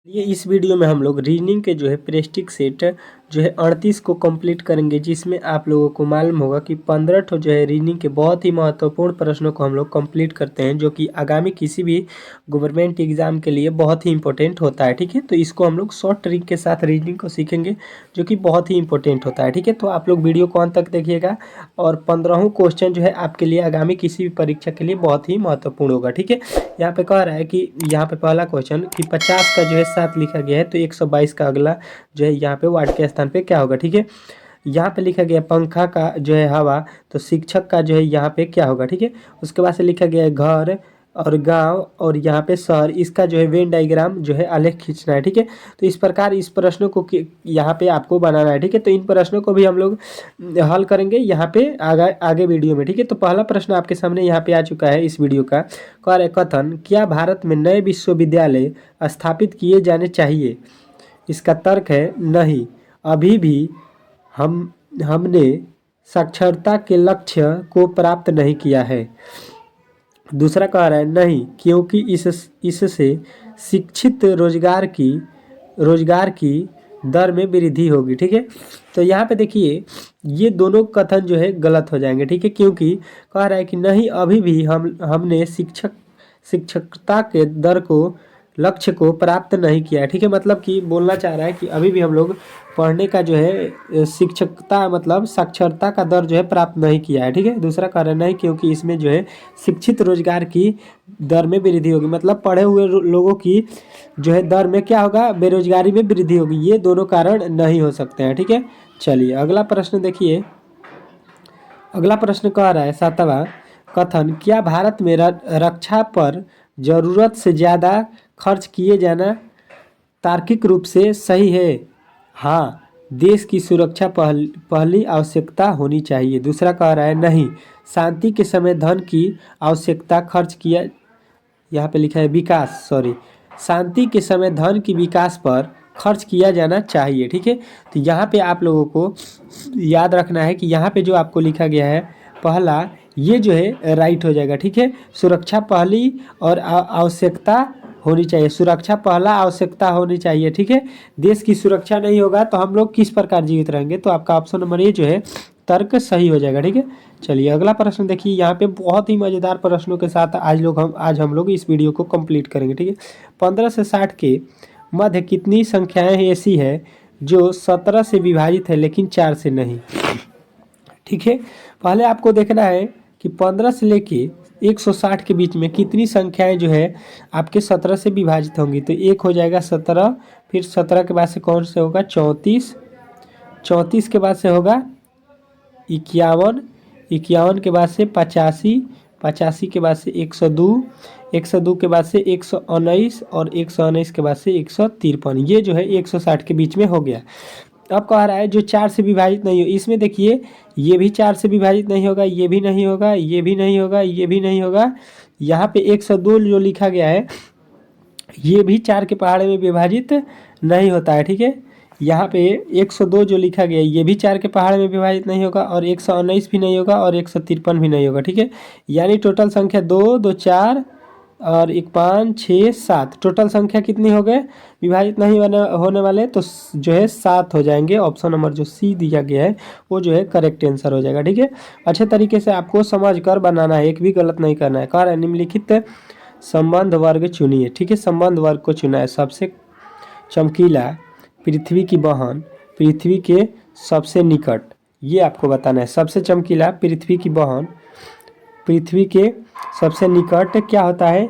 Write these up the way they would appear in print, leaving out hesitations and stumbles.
ये इस वीडियो में हम लोग रीजनिंग के जो है प्रेस्टिक सेट जो है 38 को कंप्लीट करेंगे, जिसमें आप लोगों को मालूम होगा कि 15 ठो जो है रीजनिंग के बहुत ही महत्वपूर्ण प्रश्नों को हम लोग कंप्लीट करते हैं, जो कि आगामी किसी भी गवर्नमेंट एग्जाम के लिए बहुत ही इंपॉर्टेंट होता है। ठीक है, तो इसको हम लोग शॉर्ट ट्रिक के साथ रीजनिंग को सीखेंगे, जो कि बहुत ही इंपॉर्टेंट होता है। ठीक है, तो आप लोग वीडियो को अंत तक देखिएगा और 15वां क्वेश्चन जो है आपके लिए आगामी किसी भी परीक्षा के लिए बहुत ही महत्वपूर्ण होगा। ठीक है, यहाँ पे कह रहा है कि यहाँ पे पहला क्वेश्चन कि 50 का जो है 7 लिखा गया है, तो 122 का अगला जो है यहाँ पे वार्ड के स्थान पे क्या होगा। ठीक है, यहाँ पे लिखा गया पंखा का जो है हवा, तो शिक्षक का जो है यहाँ पे क्या होगा। ठीक है, उसके बाद से लिखा गया है घर और गांव और यहाँ पे शहर, इसका जो है वेन डायग्राम जो है आलेख खींचना है। ठीक है, तो इस प्रकार इस प्रश्नों को यहाँ पे आपको बनाना है। ठीक है, तो इन प्रश्नों को भी हम लोग हल करेंगे यहाँ पे आगे वीडियो में। ठीक है, तो पहला प्रश्न आपके सामने यहाँ पे आ चुका है इस वीडियो का। कार्य कथन, क्या भारत में नए विश्वविद्यालय स्थापित किए जाने चाहिए? इसका तर्क है नहीं, अभी भी हमने साक्षरता के लक्ष्य को प्राप्त नहीं किया है। दूसरा कह रहा है नहीं, क्योंकि इससे शिक्षित रोजगार की दर में वृद्धि होगी। ठीक है, तो यहाँ पे देखिए ये दोनों कथन जो है गलत हो जाएंगे। ठीक है, क्योंकि कह रहा है कि नहीं, अभी भी हमने शिक्षकता के दर को लक्ष्य को प्राप्त नहीं किया है। ठीक है, मतलब कि बोलना चाह रहा है कि अभी भी हम लोग पढ़ने का जो है शिक्षकता मतलब साक्षरता का दर जो है प्राप्त नहीं किया है। ठीक है, दूसरा कारण नहीं, क्योंकि इसमें जो है शिक्षित रोजगार की दर में वृद्धि होगी, मतलब पढ़े हुए लोगों की जो है दर में क्या होगा, बेरोजगारी में वृद्धि होगी। ये दोनों कारण नहीं हो सकते हैं। ठीक है, चलिए अगला प्रश्न देखिए। अगला प्रश्न कह रहा है 7वां कथन, क्या भारत में रक्षा पर जरूरत से ज़्यादा खर्च किए जाना तार्किक रूप से सही है? हाँ, देश की सुरक्षा पहली आवश्यकता होनी चाहिए। दूसरा कह रहा है नहीं, शांति के समय धन की आवश्यकता खर्च किया, यहाँ पे लिखा है विकास, सॉरी, शांति के समय धन की विकास पर खर्च किया जाना चाहिए। ठीक है, तो यहाँ पे आप लोगों को याद रखना है कि यहाँ पे जो आपको लिखा गया है पहला, ये जो है राइट हो जाएगा। ठीक है, सुरक्षा पहली और आवश्यकता होनी चाहिए, सुरक्षा पहला आवश्यकता होनी चाहिए। ठीक है, देश की सुरक्षा नहीं होगा तो हम लोग किस प्रकार जीवित रहेंगे, तो आपका ऑप्शन नंबर ए जो है तर्क सही हो जाएगा। ठीक है, चलिए अगला प्रश्न देखिए। यहाँ पे बहुत ही मज़ेदार प्रश्नों के साथ आज हम लोग इस वीडियो को कंप्लीट करेंगे। ठीक है, 15 से 60 के मध्य कितनी संख्याएं ऐसी है जो 17 से विभाजित है लेकिन 4 से नहीं? ठीक है, पहले आपको देखना है कि 15 से लेके 160 के बीच में कितनी संख्याएं जो है आपके 17 से विभाजित होंगी। तो एक हो जाएगा 17, फिर 17 के बाद से कौन से होगा 34, 34 के बाद से होगा 51, 51 के बाद से 85, 85 के बाद से 102, 102 के बाद से 119 और 119 के बाद से 153। ये जो है 160 के बीच में हो गया। अब कह रहा है जो 4 से विभाजित नहीं हो, इसमें देखिए ये भी 4 से विभाजित नहीं होगा, ये भी नहीं होगा, ये भी नहीं होगा, ये भी नहीं होगा। यहाँ पे 102 जो लिखा गया है ये भी 4 के पहाड़े में विभाजित नहीं होता है। ठीक है, यहाँ पे 102 जो लिखा गया है ये भी 4 के पहाड़ में विभाजित नहीं होगा और 119 भी नहीं होगा और 153 भी नहीं होगा। ठीक है, यानी टोटल संख्या 2, 2, 4 और 1, 5, 6, 7, टोटल संख्या कितनी हो गए विभाजित नहीं होने वाले, तो जो है 7 हो जाएंगे। ऑप्शन नंबर जो सी दिया गया है वो जो है करेक्ट आंसर हो जाएगा। ठीक है, अच्छे तरीके से आपको समझ कर बनाना है, एक भी गलत नहीं करना है। कह रहा है निम्नलिखित संबंध वर्ग चुनिए। ठीक है, संबंध वर्ग को चुना है। सबसे चमकीला, पृथ्वी की बहन, पृथ्वी के सबसे निकट, ये आपको बताना है। सबसे चमकीला, पृथ्वी की बहन, पृथ्वी के सबसे निकट क्या होता है?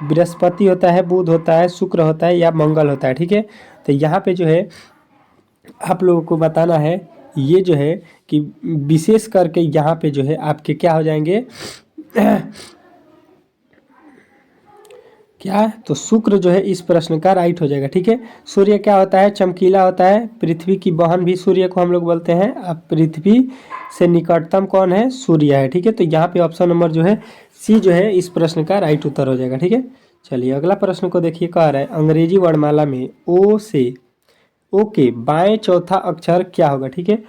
बृहस्पति होता है, बुध होता है, शुक्र होता है या मंगल होता है। ठीक है, तो यहाँ पे जो है आप लोगों को बताना है ये जो है कि विशेष करके यहाँ पे जो है आपके क्या हो जाएंगे क्या, तो शुक्र जो है इस प्रश्न का राइट हो जाएगा। ठीक है, सूर्य क्या होता है? चमकीला होता है। पृथ्वी की बहन भी सूर्य को हम लोग बोलते हैं। अब पृथ्वी से निकटतम कौन है? सूर्य है। ठीक है, तो यहाँ पे ऑप्शन नंबर जो है सी जो है इस प्रश्न का राइट उत्तर हो जाएगा। ठीक है, चलिए अगला प्रश्न को देखिए। कह रहा है अंग्रेजी वर्णमाला में ओ के बाएं चौथा अक्षर क्या होगा? ठीक है,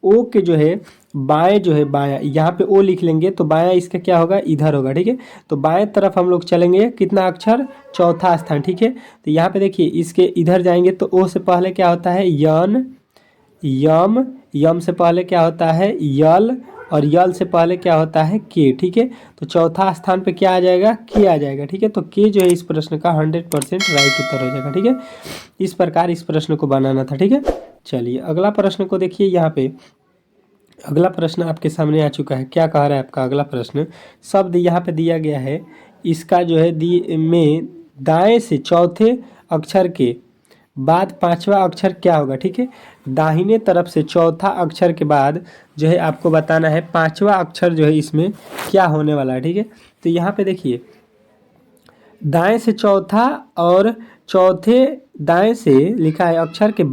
ओ के जो है बाएं जो है बायां, यहाँ पे ओ लिख लेंगे तो बायां इसका क्या होगा, इधर होगा। ठीक है, तो बाएं तरफ हम लोग चलेंगे, कितना अक्षर, चौथा स्थान। ठीक है, तो यहाँ पे देखिए इसके इधर जाएंगे तो ओ से पहले क्या होता है, यन, यम, यम से पहले क्या होता है, यल, और यल से पहले क्या होता है, के। ठीक है, तो चौथा स्थान पे क्या आ जाएगा, के आ जाएगा। ठीक है, तो के जो है इस प्रश्न का 100% राइट उत्तर हो जाएगा। ठीक है, इस प्रकार इस प्रश्न को बनाना था। ठीक है, चलिए अगला प्रश्न को देखिए। यहाँ पे अगला प्रश्न आपके सामने आ चुका है। क्या कह रहा है आपका अगला प्रश्न, शब्द यहाँ पे दिया गया है, इसका जो है दी में दाएं से चौथे अक्षर के बाद पांचवा अक्षर क्या होगा। ठीक है, दाहिने तरफ से चौथा अक्षर के बाद जो है आपको बताना है पांचवा अक्षर जो है इसमें क्या होने वाला है। ठीक है, तो यहाँ पे देखिए दाएं से चौथा और चौथे, दाएं से लिखा है अक्षर के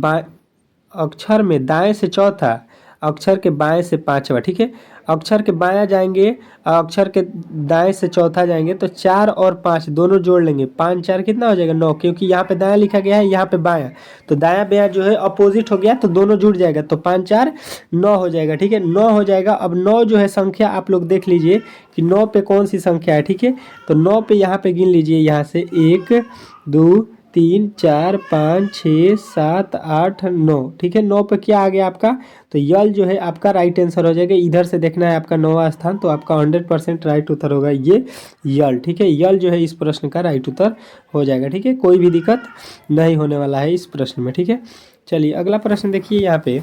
अक्षर में दाएं से चौथा, अक्षर के बाएं से पांचवा। ठीक है, अक्षर के बायां जाएंगे, अक्षर के दाएं से चौथा जाएंगे तो 4 और 5 दोनों जोड़ लेंगे, 5 4 कितना हो जाएगा, 9, क्योंकि यहाँ पे दायां लिखा गया है, यहाँ पे बायां, तो दायां बायां जो है अपोजिट हो गया तो दोनों जुड़ जाएगा, तो 5 4 9 हो जाएगा। ठीक है, 9 हो जाएगा। अब 9 जो है संख्या आप लोग देख लीजिए कि 9 पे कौन सी संख्या है। ठीक है, तो 9 पे यहाँ पे गिन लीजिए, यहाँ से 1 2 3 4 5 6 7 8 9। ठीक है, 9 पे क्या आ गया आपका, तो यल जो है आपका राइट आंसर हो जाएगा। इधर से देखना है आपका 9वां स्थान, तो आपका 100% राइट उत्तर होगा ये यल। ठीक है, यल जो है इस प्रश्न का राइट उत्तर हो जाएगा। ठीक है, कोई भी दिक्कत नहीं होने वाला है इस प्रश्न में। ठीक है, चलिए अगला प्रश्न देखिए। यहाँ पे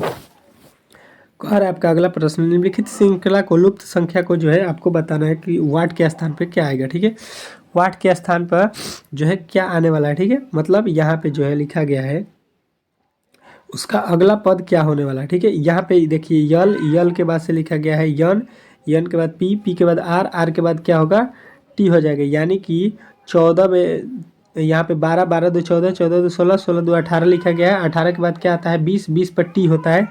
कह रहा है आपका अगला प्रश्न, निम्नलिखित श्रृंखला को लुप्त संख्या को जो है आपको बताना है कि वाट के स्थान पे क्या आएगा। ठीक है, वाट के स्थान पर जो है क्या आने वाला है। ठीक है, मतलब यहाँ पे जो है लिखा गया है उसका अगला पद क्या होने वाला है। ठीक है, यहाँ पे देखिए यल, यल के बाद से लिखा गया है यन, यन के बाद पी, पी के बाद आर, आर के बाद क्या होगा, टी हो जाएगा। यानी कि 14 में यहाँ पे 12, 12 2 14, 14 2 16, 16 2 18 लिखा गया है। 18 के बाद क्या आता है, 20, 20 पर टी होता है,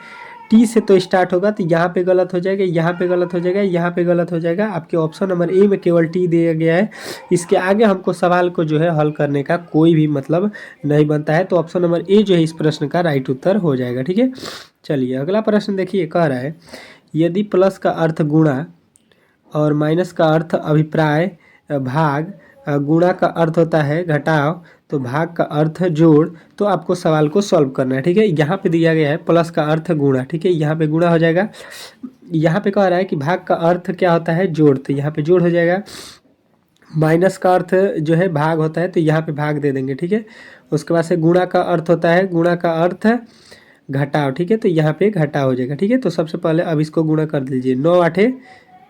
टी से तो स्टार्ट होगा, तो यहाँ पे गलत हो जाएगा, यहाँ पे गलत हो जाएगा, यहाँ पे गलत हो जाएगा। आपके ऑप्शन नंबर ए में केवल टी दिया गया है। इसके आगे हमको सवाल को जो है हल करने का कोई भी मतलब नहीं बनता है, तो ऑप्शन नंबर ए जो है इस प्रश्न का राइट उत्तर हो जाएगा। ठीक है, चलिए अगला प्रश्न देखिए। कह रहा है यदि प्लस का अर्थ गुणा और माइनस का अर्थ अभिप्राय भाग, गुणा का अर्थ होता है घटाव, तो भाग का अर्थ जोड़, तो आपको सवाल को सॉल्व करना है। ठीक है, यहाँ पे दिया गया है प्लस का अर्थ गुणा। ठीक है, यहाँ पे गुणा हो जाएगा। यहाँ पे कह रहा है कि भाग का अर्थ क्या होता है, जोड़, तो यहाँ पे जोड़ हो जाएगा। माइनस का अर्थ जो है भाग होता है, तो यहाँ पे भाग दे देंगे। ठीक है, उसके बाद से गुणा का अर्थ होता है, गुणा का अर्थ घटाव। ठीक है, तो यहाँ पे घटाव हो जाएगा। ठीक है, तो सबसे पहले अब इसको गुणा कर दीजिए, 9 8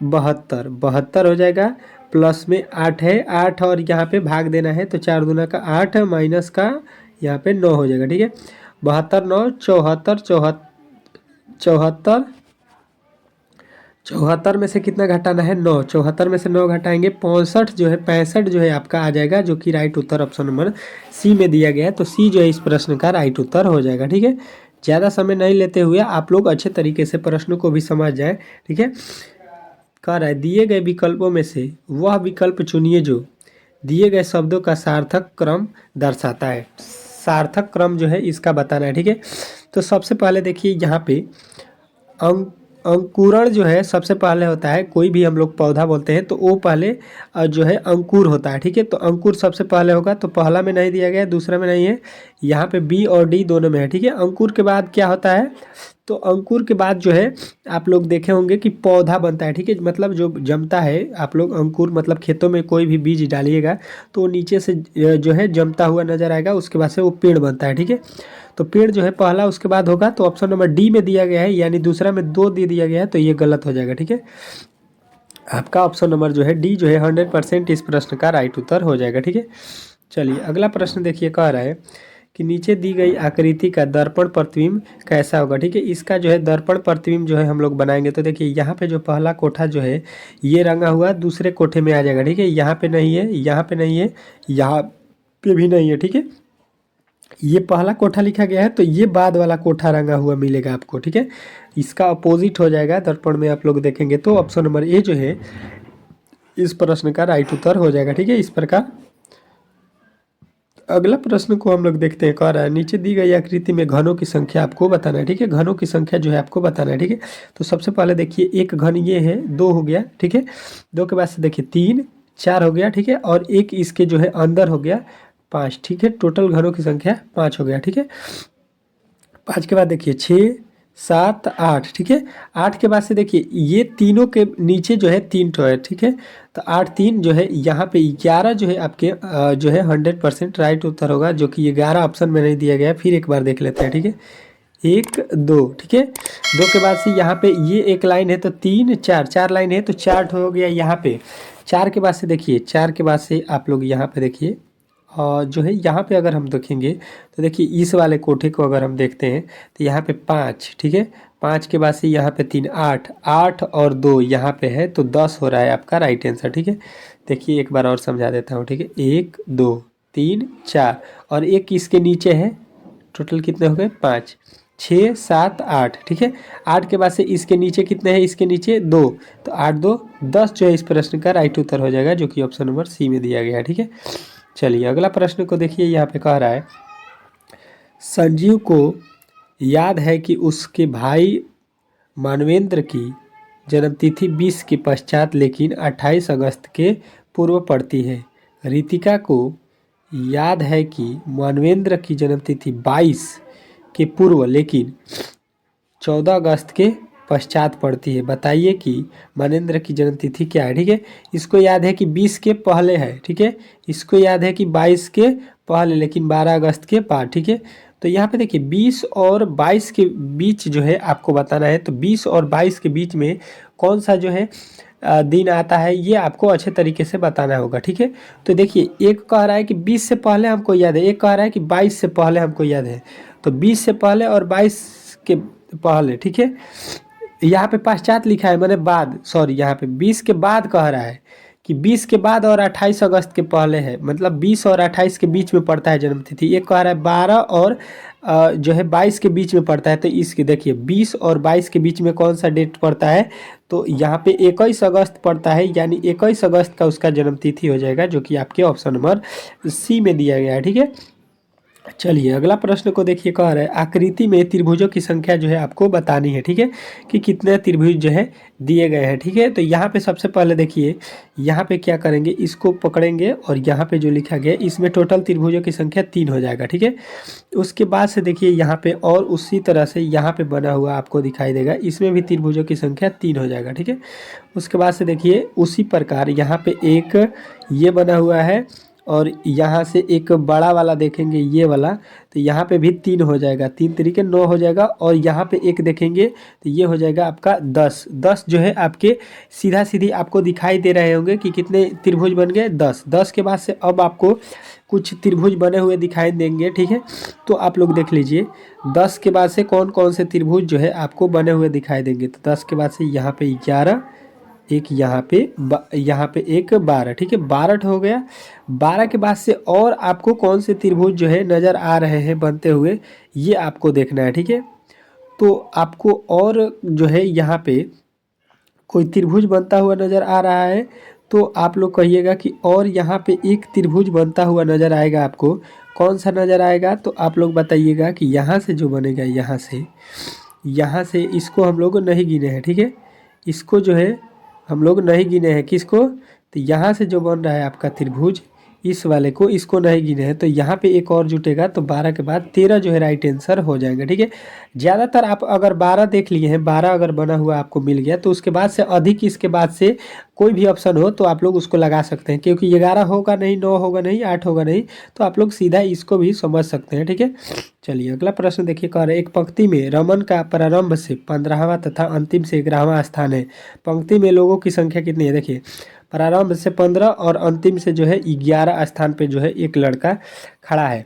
72, 72 हो जाएगा। प्लस में 8 है, 8 और यहाँ पे भाग देना है, तो 4 दूना का 8 माइनस का यहाँ पे 9 हो जाएगा। ठीक है, 72 9 74, 74, 74 में से कितना घटाना है, 9, 74 में से 9 घटाएंगे 65 जो है, 65 जो है आपका आ जाएगा, जो कि राइट उत्तर ऑप्शन नंबर सी में दिया गया है। तो सी जो है इस प्रश्न का राइट उत्तर हो जाएगा। ठीक है, ज़्यादा समय नहीं लेते हुए आप लोग अच्छे तरीके से प्रश्नों को भी समझ जाए। ठीक है, कह रहा है दिए गए विकल्पों में से वह विकल्प चुनिए जो दिए गए शब्दों का सार्थक क्रम दर्शाता है। सार्थक क्रम जो है इसका बताना है। ठीक है, तो सबसे पहले देखिए यहाँ पे अंकुरण जो है सबसे पहले होता है, कोई भी हम लोग पौधा बोलते हैं तो वो पहले जो है अंकुर होता है। ठीक है, तो अंकुर सबसे पहले होगा, तो पहला में नहीं दिया गया है, दूसरा में नहीं है, यहाँ पे बी और डी दोनों में है। ठीक है, अंकुर के बाद क्या होता है, तो अंकुर के बाद जो है आप लोग देखे होंगे कि पौधा बनता है। ठीक है, मतलब जो जमता है, आप लोग अंकुर मतलब खेतों में कोई भी बीज डालिएगा तो नीचे से जो है जमता हुआ नजर आएगा, उसके बाद से वो पेड़ बनता है। ठीक है, तो पेड़ जो है पहला उसके बाद होगा, तो ऑप्शन नंबर डी में दिया गया है, यानी दूसरा में 2 दे दिया गया है, तो ये गलत हो जाएगा। ठीक है, आपका ऑप्शन नंबर जो है डी जो है 100% इस प्रश्न का राइट उत्तर हो जाएगा। ठीक है, चलिए अगला प्रश्न देखिए। कह रहा है कि नीचे दी गई आकृति का दर्पण प्रतिबिंब कैसा होगा। ठीक है, इसका जो है दर्पण प्रतिबिंब जो है हम लोग बनाएंगे, तो देखिए यहाँ पे जो पहला कोठा जो है ये रंगा हुआ दूसरे कोठे में आ जाएगा। ठीक है, यहाँ पे नहीं है, यहाँ पे नहीं है, यहाँ पे भी नहीं है। ठीक है, ये पहला कोठा लिखा गया है, तो ये बाद वाला कोठा रंगा हुआ मिलेगा आपको। ठीक है, इसका अपोजिट हो जाएगा दर्पण में आप लोग देखेंगे, तो ऑप्शन नंबर ए जो है इस प्रश्न का राइट उत्तर हो जाएगा। ठीक है, इस प्रकार अगला प्रश्न को हम लोग देखते हैं। कह रहा है नीचे दी गई आकृति में घनों की संख्या आपको बताना है, ठीक है। घनों की संख्या जो है आपको बताना है, ठीक है। तो सबसे पहले देखिए एक घन ये है, 2 हो गया, ठीक है। 2 के बाद से देखिए 3 4 हो गया, ठीक है। और एक इसके जो है अंदर हो गया 5, ठीक है। टोटल घनों की संख्या 5 हो गया, ठीक है। 5 के बाद देखिए 6 7 8, ठीक है। 8 के बाद से देखिए ये तीनों के नीचे जो है 3 ठो है, ठीक है। तो 8 3 जो है यहाँ पे 11 जो है आपके जो है 100% राइट उत्तर होगा, जो कि 11 ऑप्शन में नहीं दिया गया है। फिर एक बार देख लेते हैं, ठीक है। 1 2, ठीक है। 2 के बाद से यहाँ पे ये एक लाइन है तो 3 4, 4 लाइन है तो 4 ठो हो गया यहाँ पे। 4 के बाद से देखिए, 4 के बाद से आप लोग यहाँ पे देखिए और जो है यहाँ पे अगर हम देखेंगे तो देखिए इस वाले कोठे को अगर हम देखते हैं तो यहाँ पे 5, ठीक है। 5 के बाद से यहाँ पे 3 8, 8 और 2 यहाँ पे है तो 10 हो रहा है आपका राइट आंसर, ठीक है। देखिए एक बार और समझा देता हूँ, ठीक है। 1 2 3 4 और एक इसके नीचे है, टोटल कितने हो गए 5 6 7 8, ठीक है। 8 के बाद से इसके नीचे कितने हैं, इसके नीचे 2, तो 8 2 10 जो है इस प्रश्न का राइट उत्तर हो जाएगा, जो कि ऑप्शन नंबर सी में दिया गया है, ठीक है। चलिए अगला प्रश्न को देखिए। यहाँ पे कह रहा है संजीव को याद है कि उसके भाई मानवेंद्र की जन्मतिथि 20 के पश्चात लेकिन 28 अगस्त के पूर्व पड़ती है। रितिका को याद है कि मानवेंद्र की जन्मतिथि 22 के पूर्व लेकिन 14 अगस्त के पश्चात पड़ती है। बताइए कि मानेंद्र की जन्मतिथि क्या है, ठीक है। इसको याद है कि 20 के पहले है, ठीक है। इसको याद है कि 22 के पहले लेकिन 12 अगस्त के बाद, ठीक है। तो यहाँ पे देखिए 20 और 22 के बीच जो है आपको बताना है। तो 20 और 22 के बीच में कौन सा जो है दिन आता है ये आपको अच्छे तरीके से बताना होगा, ठीक है। तो देखिए एक कह रहा है कि 20 से पहले हमको याद है, एक कह रहा है कि 22 से पहले हमको याद है। तो 20 से पहले और 22 के पहले, ठीक है। यहाँ पे पश्चात लिखा है मैंने बाद, सॉरी यहाँ पे 20 के बाद कह रहा है कि 20 के बाद और 28 अगस्त के पहले है, मतलब 20 और 28 के बीच में पड़ता है जन्मतिथि। एक कह रहा है 12 और जो है 22 के बीच में पड़ता है। तो इसके देखिए 20 और 22 के बीच में कौन सा डेट पड़ता है, तो यहाँ पे 21 अगस्त पड़ता है, यानी 21 अगस्त का उसका जन्मतिथि हो जाएगा, जो कि आपके ऑप्शन नंबर सी में दिया गया है, ठीक है। चलिए अगला प्रश्न को देखिए। कह रहा है आकृति में त्रिभुजों की संख्या जो है आपको बतानी है, ठीक है। कि कितने त्रिभुज जो है दिए गए हैं, ठीक है। तो यहाँ पे सबसे पहले देखिए यहाँ पे क्या करेंगे, इसको पकड़ेंगे और यहाँ पे जो लिखा गया इसमें टोटल त्रिभुजों की संख्या 3 हो जाएगा, ठीक है। उसके बाद से देखिए यहाँ पे और उसी तरह से यहाँ पे बना हुआ आपको दिखाई देगा, इसमें भी त्रिभुजों की संख्या 3 हो जाएगा, ठीक है। उसके बाद से देखिए उसी प्रकार यहाँ पे एक ये बना हुआ है और यहाँ से एक बड़ा वाला देखेंगे ये वाला, तो यहाँ पे भी 3 हो जाएगा, 3 तरीके 9 हो जाएगा। और यहाँ पे एक देखेंगे तो ये हो जाएगा आपका 10 10 जो है आपके सीधा सीधी आपको दिखाई दे रहे होंगे कि कितने त्रिभुज बन गए 10। 10 के बाद से अब आपको कुछ त्रिभुज बने हुए दिखाई देंगे, ठीक है। तो आप लोग देख लीजिए 10 के बाद से कौन कौन से त्रिभुज जो है आपको बने हुए दिखाई देंगे। तो 10 के बाद से यहाँ पे 11, एक यहाँ पे एक 12, ठीक है। 12 हो गया। 12 के बाद से और आपको कौन से त्रिभुज जो है नज़र आ रहे हैं बनते हुए, ये आपको देखना है, ठीक है। तो आपको और जो है यहाँ पे कोई त्रिभुज बनता हुआ नज़र आ रहा है तो आप लोग कहिएगा कि और यहाँ पे एक त्रिभुज बनता हुआ नज़र आएगा आपको, कौन सा नज़र आएगा। तो आप लोग बताइएगा कि यहाँ से जो बनेगा, यहाँ से इसको हम लोग नहीं गिने हैं, ठीक है। इसको जो है हम लोग नहीं गिने हैं, किसको, तो यहाँ से जो बन रहा है आपका त्रिभुज इस वाले को, इसको नहीं गिने हैं। तो यहाँ पे एक और जुटेगा तो 12 के बाद 13 जो है राइट आंसर हो जाएगा, ठीक है। ज़्यादातर आप अगर 12 देख लिए हैं, 12 अगर बना हुआ आपको मिल गया तो उसके बाद से अधिक इसके बाद से कोई भी ऑप्शन हो तो आप लोग उसको लगा सकते हैं, क्योंकि 11 होगा नहीं, 9 होगा नहीं, 8 होगा नहीं, तो आप लोग सीधा इसको भी समझ सकते हैं, ठीक है। चलिए अगला प्रश्न देखिए। कह रहे एक पंक्ति में रमन का प्रारंभ से 15वां तथा अंतिम से 11वां स्थान है। पंक्ति में लोगों की संख्या कितनी है, देखिए प्रारंभ से 15 और अंतिम से जो है 11 स्थान पे जो है एक लड़का खड़ा है,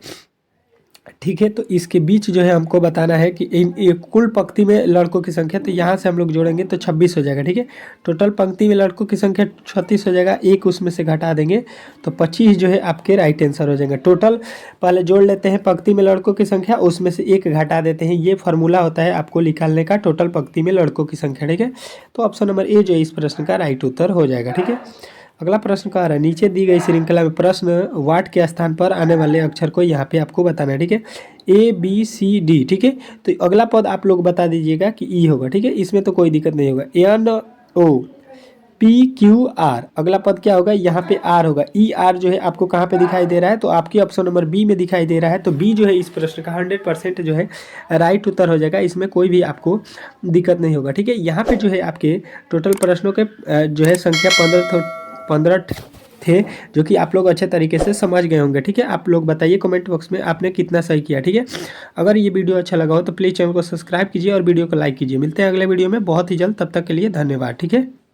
ठीक है। तो इसके बीच जो है हमको बताना है कि इन कुल पंक्ति में लड़कों की संख्या, तो यहाँ से हम लोग जोड़ेंगे तो 26 हो जाएगा, ठीक है। टोटल पंक्ति में लड़कों की संख्या 36 हो जाएगा, एक उसमें से घटा देंगे तो 25 जो है आपके राइट आंसर हो जाएंगे। टोटल पहले जोड़ लेते हैं पंक्ति में लड़कों की संख्या, उसमें से एक घटा देते हैं, ये फार्मूला होता है आपको निकालने का टोटल पंक्ति में लड़कों की संख्या, ठीक है। तो ऑप्शन नंबर ए जो है इस प्रश्न का राइट उत्तर हो जाएगा, ठीक है। अगला प्रश्न कह रहा है नीचे दी गई श्रृंखला में प्रश्न वाट के स्थान पर आने वाले अक्षर को यहाँ पे आपको बताना है, ठीक है। ABCD, ठीक है। तो अगला पद आप लोग बता दीजिएगा कि ई होगा, ठीक है। इसमें तो कोई दिक्कत नहीं होगा। NOPQR, अगला पद क्या होगा, यहाँ पे आर होगा। ER जो है आपको कहाँ पे दिखाई दे रहा है, तो आपकी ऑप्शन नंबर बी में दिखाई दे रहा है। तो बी जो है इस प्रश्न का 100% जो है राइट उत्तर हो जाएगा। इसमें कोई भी आपको दिक्कत नहीं होगा, ठीक है। यहाँ पे जो है आपके टोटल प्रश्नों के जो है संख्या 15 थे, जो कि आप लोग अच्छे तरीके से समझ गए होंगे, ठीक है। आप लोग बताइए कमेंट बॉक्स में आपने कितना सही किया, ठीक है। अगर ये वीडियो अच्छा लगा हो तो प्लीज़ चैनल को सब्सक्राइब कीजिए और वीडियो को लाइक कीजिए। मिलते हैं अगले वीडियो में बहुत ही जल्द, तब तक के लिए धन्यवाद, ठीक है।